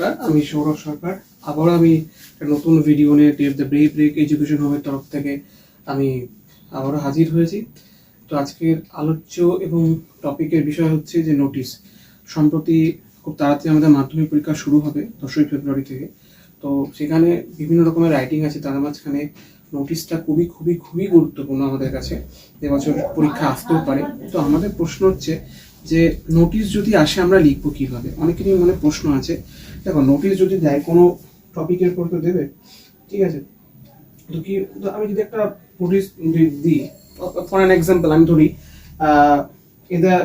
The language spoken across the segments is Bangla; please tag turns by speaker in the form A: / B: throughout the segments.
A: নমস্কার, আমি সৌরভ সরকার। আবার আমি একটা নতুন ভিডিও নিয়ে দ্য ব্রেক এডুকেশন হোমের তরফ থেকে আমি আবারও হাজির হয়েছি। তো আজকের আলোচ্য এবং টপিকের বিষয় হচ্ছে যে নোটিশ। সম্প্রতি খুব তাড়াতাড়ি আমাদের মাধ্যমিক পরীক্ষা শুরু হবে 10ই ফেব্রুয়ারি থেকে। তো সেখানে বিভিন্ন রকমের রাইটিং আছে, তার মাঝখানে নোটিশটা খুবই খুবই খুবই গুরুত্বপূর্ণ আমাদের কাছে। এবছর পরীক্ষা আসতেও পারে। তো আমাদের প্রশ্ন হচ্ছে যে নোটিশ যদি আসে আমরা লিখবো কিভাবে। অনেকেরই মনে প্রশ্ন আছে। দেখো, নোটিশ যদি দেয় কোনো টপিকের পর তো দেবে, ঠিক আছে। তো কি, আমি যদি একটা নোটিশ দিই, ফর অ্যান এক্সাম্পল আমি ধরি, in the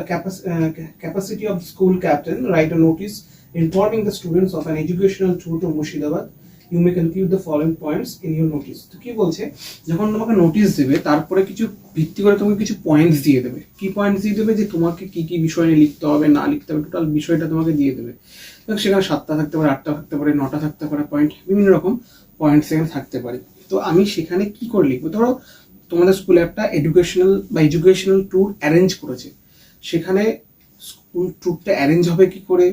A: capacity of the school captain, write a notice informing the students of an educational tour to Murshidabad. You may conclude the following points in your notice. তো কি বলছে, যখন তোমাকে নোটিশ দেবে তারপরে কিছু ভিত্তি করে তোমাকে কিছু পয়েন্টস দিয়ে দেবে। কি পয়েন্টস দিয়ে দেবে, যে তোমাকে কি কি বিষয় নিয়ে লিখতে হবে না লিখতে হবে, টোটাল বিষয়টা তোমাকে দিয়ে দেবে। সেখানে 7টা থাকতে পারে, 8টা থাকতে পারে, 9টা থাকতে পারে, পয়েন্ট বিভিন্ন রকম পয়েন্ট সেখানে থাকতে পারে। তো আমি সেখানে কি করে লিখবো, ধরো তোমাদের স্কুলে একটা এডুকেশনাল ট্যুর অ্যারেঞ্জ করেছে, সেখানে স্কুল ট্যুরটা অ্যারেঞ্জ হবে কি করে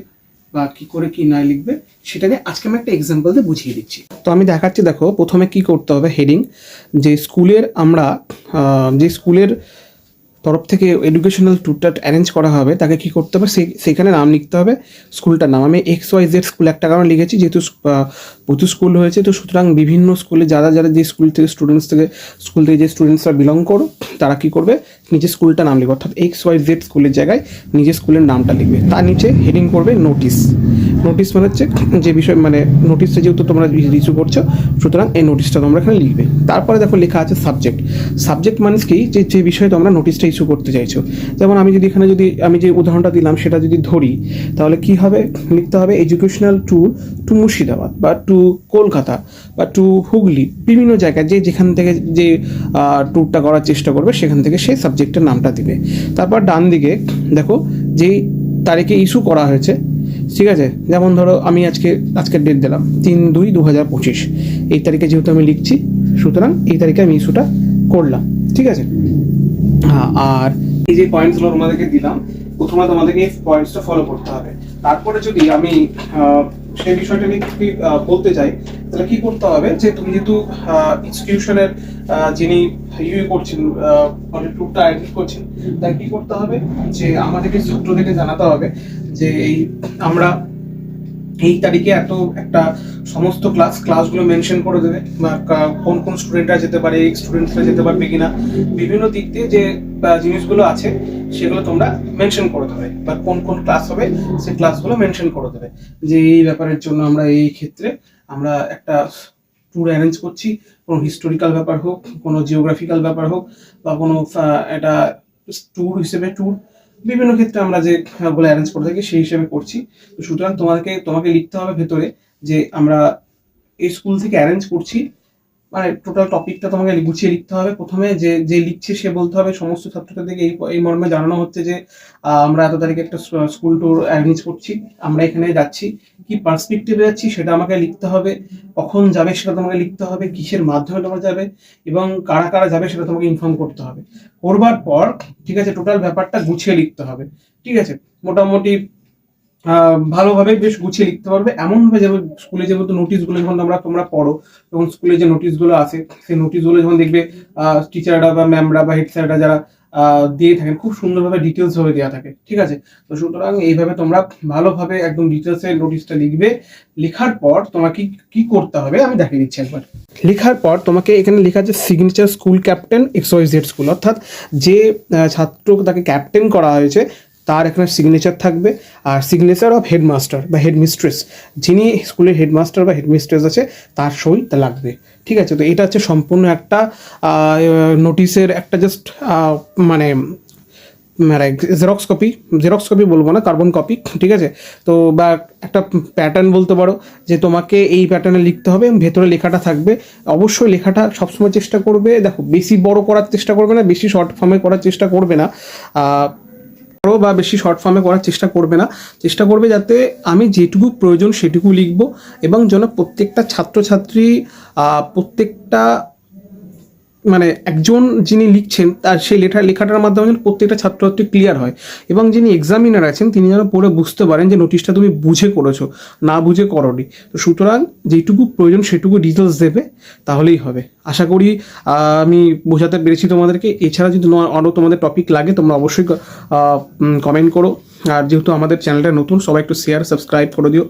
A: বা কি করে কি না লিখবে, সেটাকে আজকে আমি একটা এক্সাম্পল দিয়ে বুঝিয়ে দিচ্ছি। তো আমি দেখাচ্ছি, দেখো প্রথমে কি করতে হবে, হেডিং, যে স্কুলের তরফ থেকে এডুকেশনাল ট্যুরটা অ্যারেঞ্জ করা হবে তাকে কি করতে হবে, সেখানে নাম লিখতে হবে, স্কুলটার নাম। আমি XYZ স্কুল একটা কারণ লিখেছি, যেহেতু প্রচুর স্কুল হয়েছে, তো সুতরাং বিভিন্ন স্কুলে যারা যে স্কুল থেকে যে স্টুডেন্টসরা বিলং করো তারা কি করবে, নিজের স্কুলটা নাম লিখবে, অর্থাৎ XYZ স্কুলের জায়গায় নিজের স্কুলের নামটা লিখবে। তার নিচে হেডিং করবে নোটিশ। নোটিশ মানে হচ্ছে যে বিষয়, মানে নোটিশটা যেহেতু তোমরা ইস্যু করছো, সুতরাং এই নোটিশটা তোমরা এখানে লিখবে। তারপরে দেখো লেখা আছে সাবজেক্ট মানে কি, যে বিষয়ে তোমরা নোটিশটা ইস্যু করতে চাইছো। যেমন আমি যে উদাহরণটা দিলাম সেটা যদি ধরি, তাহলে কি হবে, লিখতে হবে এডুকেশনাল ট্যুর টু মুর্শিদাবাদ বা টু কলকাতা বা টু হুগলি, বিভিন্ন জায়গায় যেখান থেকে যে ট্যুরটা করার চেষ্টা করবে সেখান থেকে সেই সাবজেক্টের নামটা দিবে। তারপর ডান দিকে দেখো যেই তারিখে ইস্যু করা হয়েছে, ঠিক আছে। যেমন ধরো আমি আজকের ডেট দিলাম 3/2/2025, এই তারিখে যেহেতু আমি লিখছি, সুতরাং এই তারিখে আমি ইস্যুটা করলাম, ঠিক আছে। হ্যাঁ, আর এই যে পয়েন্টসগুলো তোমাদেরকে দিলাম, প্রথমে তোমাদেরকে এই পয়েন্টসটা ফলো করতে হবে। তারপরে যদি আমি সেই বিষয়টা নিয়ে বলতে চাই, তাহলে কি করতে হবে, যে তুমি যেহেতু ইনস্টিটিউশনের যিনি করছেন, ট্যুরটা অ্যারেঞ্জ করছেন, তাই কি করতে হবে, যে আমাদেরকে ছাত্রদেরকে জানাতে হবে যে আমরা এই তারিখে একটা সমস্ত ক্লাসগুলো মেনশন করে দেবে, বা কোন স্টুডেন্টরা যেতে পারে, স্টুডেন্টসরা যেতে পারবে কিনা, বিভিন্ন দিক দিয়ে যে জিনিসগুলো আছে সেগুলো তোমরা মেনশন করে দেবে, বা কোন ক্লাস হবে সেই ক্লাসগুলো মেনশন করে দেবে, যে এই ব্যাপারের জন্য এই ক্ষেত্রে আমরা একটা ট্যুর অ্যারেঞ্জ করছি। কোনো হিস্টোরিক্যাল ব্যাপার হোক, কোনো জিওগ্রাফিক্যাল ব্যাপার হোক, বা কোনো একটা ট্যুর বিভিন্ন ক্ষেত্রে আমরা যেগুলো অ্যারেঞ্জ করে থাকি সেই হিসেবে করছি। তো সুতরাং তোমাকে লিখতে হবে ভেতরে যে আমরা এই স্কুল থেকে অ্যারেঞ্জ করছি, মানে টোটাল টপিকটা তোমাকে গুছিয়ে লিখতে হবে। প্রথমে যে লিখছে সে বলতে হবে সমস্ত ছাত্রছাত্রীকে এই মর্মে জানানো হচ্ছে যে আমরা এত তারিখে একটা স্কুল ট্যুর অ্যারেঞ্জ করছি, আমরা এখানে যাচ্ছি, কি পার্সপেক্টিভে যাচ্ছি সেটা আমাকে লিখতে হবে, কখন যাবে সেটা তোমাকে লিখতে হবে, কিসের মাধ্যমে তোমরা যাবে এবং কারা কারা যাবে সেটা তোমাকে ইনফর্ম করতে হবে। করবার পর, ঠিক আছে, টোটাল ব্যাপারটা গুছিয়ে লিখতে হবে, ঠিক আছে। মোটামুটি ভালোভাবে বেশ গুছিয়ে লিখতে পারবে, এমন ভাবে যেমন স্কুলে যেহেতু নোটিশগুলো যখন তোমরা পড়ো, তখন স্কুলে যে নোটিশগুলো আছে সেই নোটিশগুলো যখন দেখবে টিচাররা বা ম্যামরা বা হেড স্যাররা যারা দিয়ে থাকেন, খুব সুন্দরভাবে ডিটেলস ভাবে দেওয়া থাকে, ঠিক আছে। তো সুতরাং এইভাবে তোমরা ভালোভাবে একদম ডিটেলসে নোটিশটা লিখবে। লেখার পর তোমাকে কি করতে হবে আমি দেখিয়ে দিচ্ছি একবার। লেখার পর তোমাকে এখানে লেখা আছে signature school captain XYZ school, অর্থাৎ যে ছাত্র তাকে ক্যাপ্টেন করা হয়েছে তার এখানে সিগনেচার থাকবে, আর সিগনেচার অফ হেডমাস্টার বা হেডমিস্ট্রেস, যিনি স্কুলের হেডমাস্টার বা হেডমিস্ট্রেস আছে তার সইটা লাগবে, ঠিক আছে। তো এটা হচ্ছে সম্পূর্ণ একটা নোটিশের একটা জাস্ট মানে জেরক্স কপি বলবো না, কার্বন কপি, ঠিক আছে। তো বা একটা প্যাটার্ন বলতে পারো, যে তোমাকে এই প্যাটার্নে লিখতে হবে এবং ভেতরে লেখাটা থাকবে। অবশ্যই লেখাটা সবসময় চেষ্টা করবে, দেখো বেশি বড় করার চেষ্টা করবে না, বেশি শর্ট ফর্মে করার চেষ্টা করবে না, বা বেশি শর্ট ফর্মে করার চেষ্টা করবে যাতে আমি যেটুকু প্রয়োজন সেটুকু লিখবো, এবং যেন প্রত্যেকটা ছাত্রছাত্রী প্রত্যেকটা মানে একজন যিনি লিখছেন তার সেই লেখাটার মাধ্যমে যেন প্রত্যেকটা ছাত্রছাত্রী ক্লিয়ার হয়, এবং যিনি এক্সামিনার আছেন তিনি যেন পড়ে বুঝতে পারেন যে নোটিশটা তুমি বুঝে করেছো, না বুঝে করোনি। তো সুতরাং যেটুকু প্রয়োজন সেটুকু ডিটেলস দেবে, তাহলেই হবে। আশা করি আমি বোঝাতে পেরেছি তোমাদেরকে। এছাড়া যদি আরও তোমাদের টপিক লাগে তোমরা অবশ্যই কমেন্ট করো। আর যেহেতু আমাদের চ্যানেলটা নতুন, সবাই একটু শেয়ার সাবস্ক্রাইব করে দিও,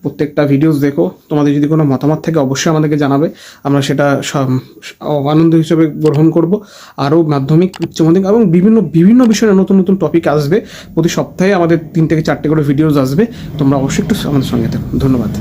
A: প্রত্যেকটা ভিডিওস দেখো। তোমাদের যদি কোনো মতামত থাকে অবশ্যই আমাদেরকে জানাবে, আমরা সেটা আনন্দ হিসেবে গ্রহণ করব। আরও মাধ্যমিক, উচ্চ মাধ্যমিক এবং বিভিন্ন বিষয়ে নতুন নতুন টপিক আসবে। প্রতি সপ্তাহে আমাদের 3 থেকে 4টে করে ভিডিওস আসবে। তোমরা অবশ্যই একটু আমাদের সঙ্গে থাকো। ধন্যবাদ।